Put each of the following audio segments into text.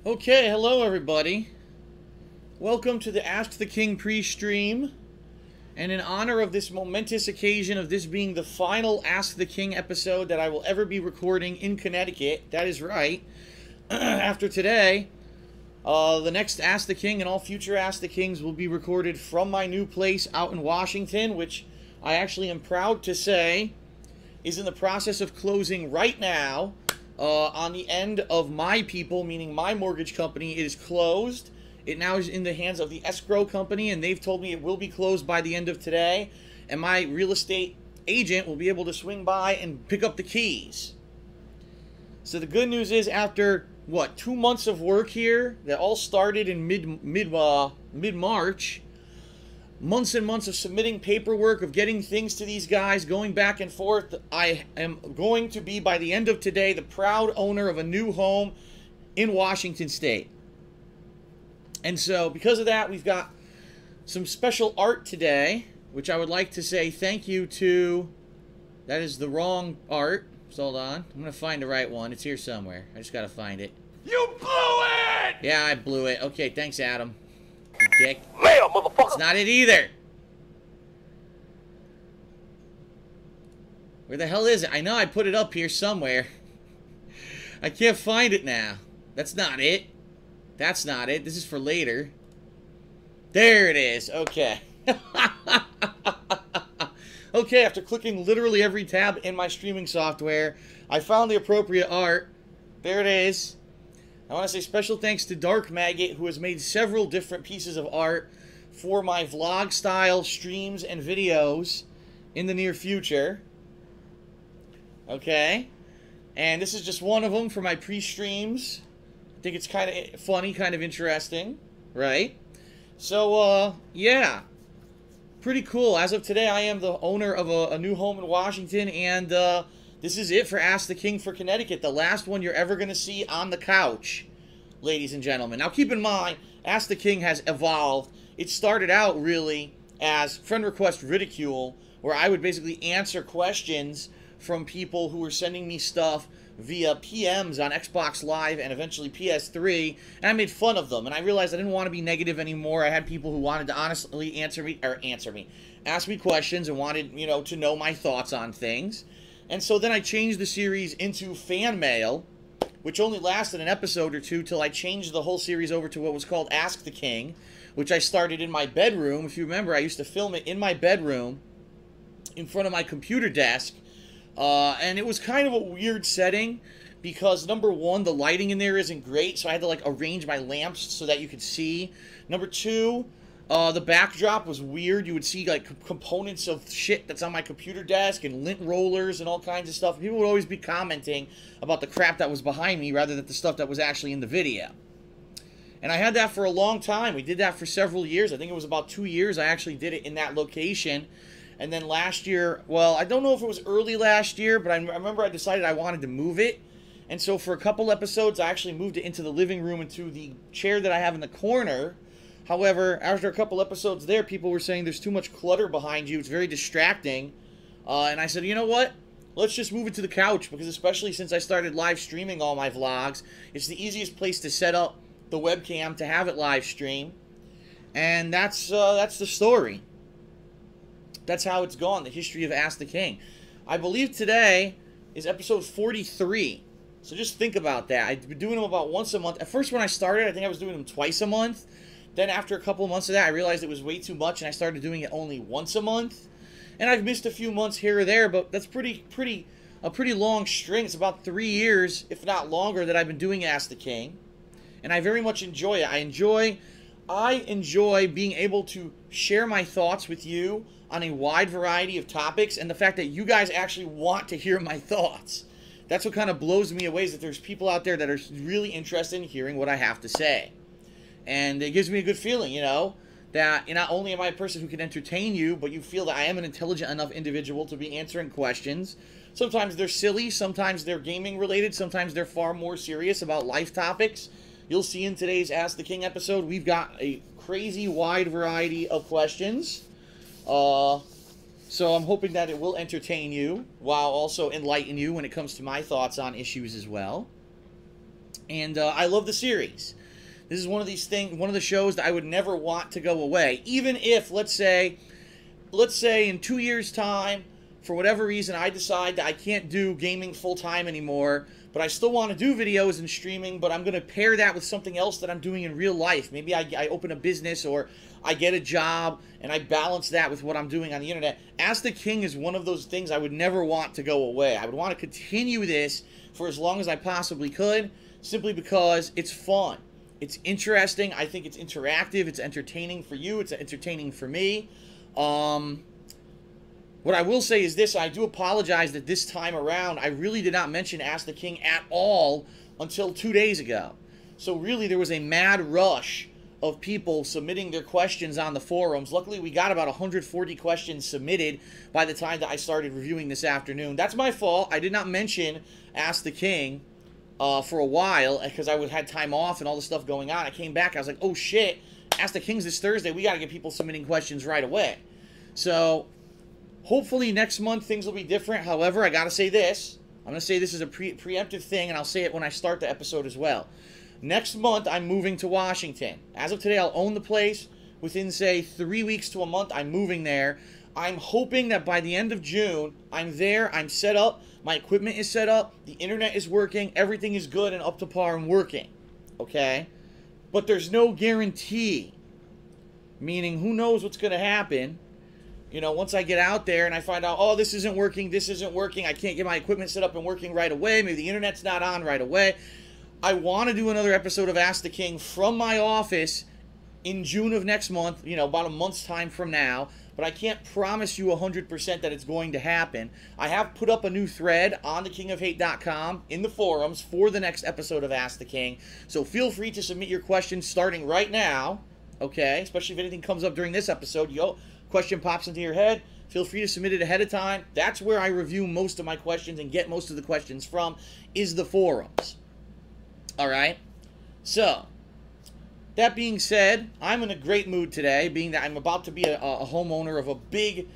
Okay, hello everybody. Welcome to the Ask the King pre-stream. And in honor of this momentous occasion of this being the final Ask the King episode that I will ever be recording in Connecticut, that is right, after today, the next Ask the King and all future Ask the Kings will be recorded from my new place out in Washington, which I actually am proud to say is in the process of closing right now. On the end of my people, meaning my mortgage company, it is closed. It now is in the hands of the escrow company, and they've told me it will be closed by the end of today. And my real estate agent will be able to swing by and pick up the keys. So the good news is, after what, 2 months of work here that all started in mid-March, months and months of submitting paperwork, of getting things to these guys, going back and forth, I am going to be, by the end of today, the proud owner of a new home in Washington State. And so, because of that, we've got some special art today, which I would like to say thank you to. That is the wrong art. So hold on. I'm going to find the right one. It's here somewhere. I just got to find it. You blew it! Yeah, I blew it. Okay, thanks, Adam. You dick. Mail, motherfucker! It's not it either. Where the hell is it? I know I put it up here somewhere. I can't find it now. That's not it. That's not it. This is for later. There it is. Okay. Okay, after clicking literally every tab in my streaming software, I found the appropriate art. There it is. I want to say special thanks to Dark Maggot, who has made several different pieces of art for my vlog style streams and videos in the near future. Okay. And this is just one of them for my pre-streams. I think it's kind of funny, kind of interesting, right? So, yeah. Pretty cool. As of today, I am the owner of a new home in Washington, and this is it for Ask the King for Connecticut. The last one you're ever going to see on the couch, ladies and gentlemen. Now, keep in mind, Ask the King has evolved. It started out, really, as friend request ridicule, where I would basically answer questions from people who were sending me stuff via PMs on Xbox Live and eventually PS3, and I made fun of them, and I realized I didn't want to be negative anymore. I had people who wanted to honestly ask me questions and wanted, to know my thoughts on things. And so then I changed the series into fan mail, which only lasted an episode or two till I changed the whole series over to what was called Ask the King, which I started in my bedroom. If you remember, I used to film it in my bedroom in front of my computer desk. And it was kind of a weird setting because, number one, the lighting in there isn't great, so I had to, arrange my lamps so that you could see. Number two, the backdrop was weird. You would see, components of shit that's on my computer desk and lint rollers and all kinds of stuff. People would always be commenting about the crap that was behind me rather than the stuff that was actually in the video. And I had that for a long time. We did that for several years. I think it was about 2 years I actually did it in that location. And then last year, well, I don't know if it was early last year, but I remember I decided I wanted to move it. And so for a couple episodes, I actually moved it into the living room, into the chair that I have in the corner. However, after a couple episodes there, people were saying there's too much clutter behind you. It's very distracting. And I said, you know what? Let's just move it to the couch, because especially since I started live streaming all my vlogs, it's the easiest place to set up the webcam to have it live stream. And that's the story. That's how it's gone, the history of Ask the King. I believe today is episode 43. So just think about that. I've been doing them about once a month. At first, when I started, I think I was doing them twice a month. Then after a couple of months of that, I realized it was way too much, and I started doing it only once a month. And I've missed a few months here or there, but that's a pretty long string. It's about 3 years, if not longer, that I've been doing Ask the King. And I very much enjoy it. I enjoy being able to share my thoughts with you on a wide variety of topics, and the fact that you guys actually want to hear my thoughts. That's what kind of blows me away, is that there's people out there that are really interested in hearing what I have to say. And it gives me a good feeling, that not only am I a person who can entertain you, but you feel that I am an intelligent enough individual to be answering questions. Sometimes they're silly, sometimes they're gaming related, sometimes they're far more serious about life topics. You'll see in today's Ask the King episode, we've got a crazy wide variety of questions. So I'm hoping that it will entertain you while also enlighten you when it comes to my thoughts on issues as well. And I love the series. This is one of these things, one of the shows that I would never want to go away. Even if, let's say in 2 years' time, for whatever reason, I decide that I can't do gaming full-time anymore, but I still want to do videos and streaming, but I'm going to pair that with something else that I'm doing in real life. Maybe I open a business, or I get a job, and I balance that with what I'm doing on the internet. Ask the King is one of those things I would never want to go away. I would want to continue this for as long as I possibly could, simply because it's fun. It's interesting. I think it's interactive. It's entertaining for you. It's entertaining for me. What I will say is this. I do apologize that this time around, I really did not mention Ask the King at all until 2 days ago. So really, there was a mad rush of people submitting their questions on the forums. Luckily, we got about 140 questions submitted by the time that I started reviewing this afternoon. That's my fault. I did not mention Ask the King for a while because I had time off and all the stuff going on. I came back, I was like, oh shit, Ask the King's this Thursday. We got to get people submitting questions right away. So hopefully next month things will be different. However, I got to say this. I'm going to say this is a preemptive thing, and I'll say it when I start the episode as well. Next month, I'm moving to Washington. As of today, I'll own the place. Within, say, 3 weeks to a month, I'm moving there. I'm hoping that by the end of June, I'm there, I'm set up, my equipment is set up, the internet is working, everything is good and up to par and working. Okay? But there's no guarantee. Meaning, who knows what's going to happen. You know, once I get out there and I find out, oh, this isn't working, I can't get my equipment set up and working right away, maybe the internet's not on right away. I want to do another episode of Ask the King from my office in June of next month, you know, about a month's time from now, but I can't promise you 100% that it's going to happen. I have put up a new thread on thekingofhate.com in the forums for the next episode of Ask the King, so feel free to submit your questions starting right now, okay? Especially if anything comes up during this episode, question pops into your head, feel free to submit it ahead of time. That's where I review most of my questions and get most of the questions from, is the forums. Alright? So, that being said, I'm in a great mood today, being that I'm about to be a homeowner of a big,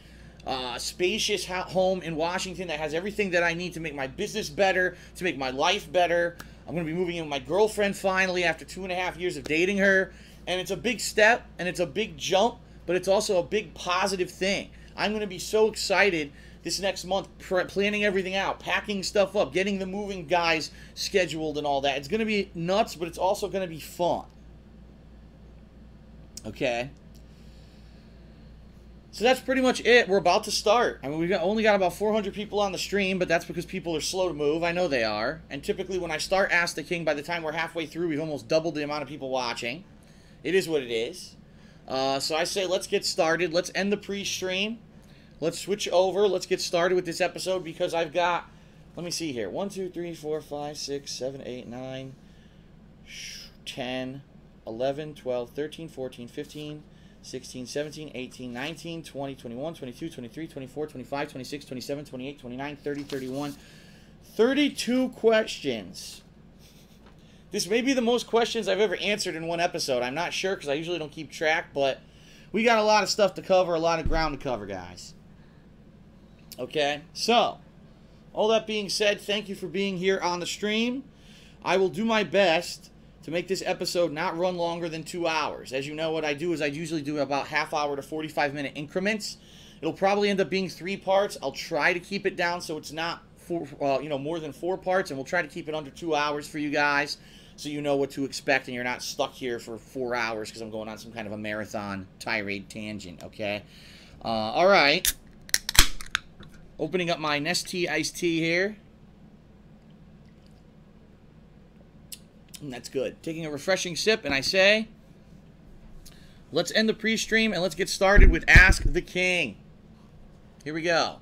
spacious home in Washington that has everything that I need to make my business better, to make my life better. I'm going to be moving in with my girlfriend finally after 2.5 years of dating her, and it's a big step, and it's a big jump, but it's also a big positive thing. I'm going to be so excited this next month, planning everything out, packing stuff up, getting the moving guys scheduled and all that. It's going to be nuts, but it's also going to be fun. Okay? So that's pretty much it. We're about to start. I mean, we've only got about 400 people on the stream, but that's because people are slow to move. I know they are. And typically when I start Ask the King, by the time we're halfway through, we've almost doubled the amount of people watching. It is what it is. So I say let's get started. Let's end the pre-stream. Let's switch over. Let's get started with this episode because I've got, let me see here, 1, 2, 3, 4, 5, 6, 7, 8, 9, 10, 11, 12, 13, 14, 15, 16, 17, 18, 19, 20, 21, 22, 23, 24, 25, 26, 27, 28, 29, 30, 31, 32 questions. This may be the most questions I've ever answered in one episode. I'm not sure because I usually don't keep track, but we got a lot of stuff to cover, a lot of ground to cover, guys. Okay, so, all that being said, thank you for being here on the stream. I will do my best to make this episode not run longer than 2 hours. As you know, what I do is I usually do about half-hour to 45-minute increments. It'll probably end up being 3 parts. I'll try to keep it down so it's not more than 4 parts, and we'll try to keep it under 2 hours for you guys so you know what to expect and you're not stuck here for 4 hours because I'm going on some kind of a marathon tirade tangent, okay? All right. Opening up my Nestea iced tea here. And that's good. Taking a refreshing sip, and I say, let's end the pre-stream and let's get started with Ask the King. Here we go.